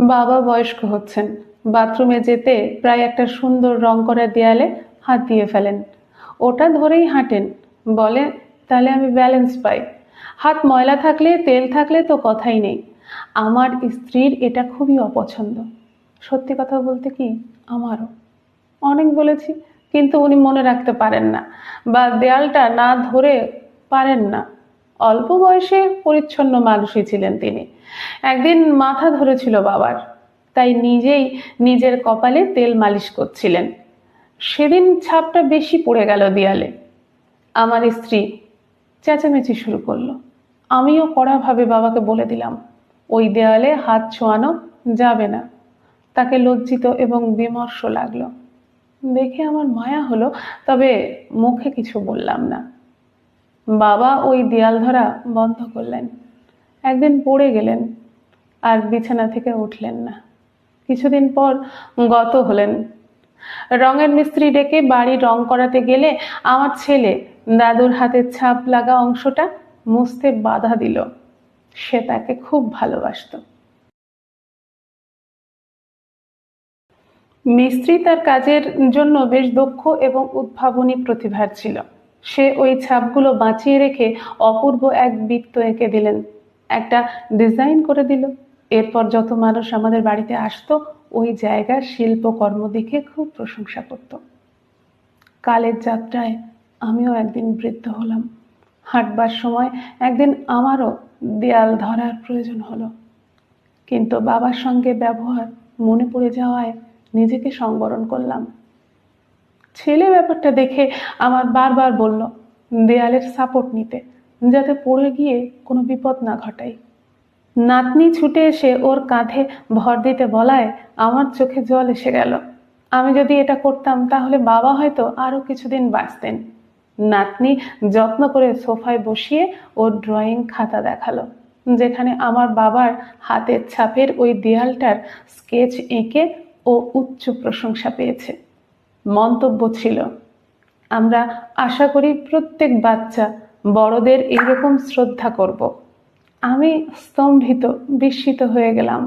বাবা বয়স্ক হচ্ছেন, বাথরুমে যেতে প্রায় একটা সুন্দর রং করা দেয়ালে হাত দিয়ে ফেলেন। ওটা ধরেই হাঁটেন। বলে, তাহলে আমি ব্যালেন্স পাই। হাত ময়লা থাকলে, তেল থাকলে তো কথাই নেই। আমার স্ত্রীর এটা খুবই অপছন্দ। সত্যি কথা বলতে কি, আমারও। অনেক বলেছি, কিন্তু উনি মনে রাখতে পারেন না, বা দেয়ালটা না ধরে পারেন না। অল্প বয়সে পরিচ্ছন্ন মানুষই ছিলেন তিনি। একদিন মাথা ধরেছিল বাবার, তাই নিজেই নিজের কপালে তেল মালিশ করছিলেন। সেদিন ছাপটা বেশি পড়ে গেল দেয়ালে। আমার স্ত্রী চেঁচামেচি শুরু করলো। আমিও কড়াভাবে বাবাকে বলে দিলাম, ওই দেয়ালে হাত ছোঁয়ানো যাবে না। তাকে লজ্জিত এবং বিমর্ষ লাগলো দেখে আমার মায়া হলো, তবে মুখে কিছু বললাম না। বাবা ওই দেয়াল ধরা বন্ধ করলেন। একদিন পড়ে গেলেন, আর বিছানা থেকে উঠলেন না। কিছুদিন পর গত হলেন। রঙের মিস্ত্রি ডেকে বাড়ি রং করাতে গেলে আমার ছেলে দাদুর হাতের ছাপ লাগা অংশটা মুছতে বাধা দিল। সে তাকে খুব ভালোবাসতো। মিস্ত্রি তার কাজের জন্য বেশ দক্ষ এবং উদ্ভাবনী প্রতিভার ছিল। সে ওই ছাপগুলো বাঁচিয়ে রেখে অপূর্ব এক বৃত্ত এঁকে দিলেন, একটা ডিজাইন করে দিল। এরপর যত মানুষ আমাদের বাড়িতে আসতো, ওই জায়গার শিল্পকর্ম দেখে খুব প্রশংসা করত। কালের যাত্রায় আমিও একদিন বৃদ্ধ হলাম। হাঁটবার সময় একদিন আমারও দেয়াল ধরার প্রয়োজন হলো, কিন্তু বাবার সঙ্গে ব্যবহার মনে পড়ে যাওয়ায় নিজেকে সংবরণ করলাম। ছেলে ব্যাপারটা দেখে আমার বারবার বলল দেয়ালের সাপোর্ট নিতে, যাতে পড়ে গিয়ে কোনো বিপদ না ঘটাই। নাতনি ছুটে এসে ওর কাঁধে ভর দিতে বলায় আমার চোখে জল এসে গেল। আমি যদি এটা করতাম তাহলে বাবা হয়তো আরো কিছুদিন বাঁচতেন। নাতনি যত্ন করে সোফায় বসিয়ে ওর ড্রয়িং খাতা দেখালো, যেখানে আমার বাবার হাতের ছাপের ওই দেয়ালটার স্কেচ এঁকে ও উচ্চ প্রশংসা পেয়েছে। মন্তব্য ছিল, আমরা আশা করি প্রত্যেক বাচ্চা বড়দের এইরকম শ্রদ্ধা করব। আমি স্তম্ভিত, বিস্মিত হয়ে গেলাম।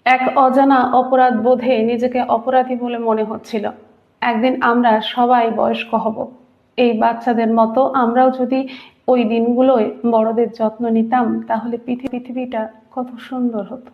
এক অজানা অপরাধ বোধে নিজেকে অপরাধী বলে মনে হচ্ছিল। একদিন আমরা সবাই বয়স্ক হব। এই বাচ্চাদের মতো আমরাও যদি ওই দিনগুলোয় বড়দের যত্ন নিতাম, তাহলে পৃথিবীটা কত সুন্দর হতো।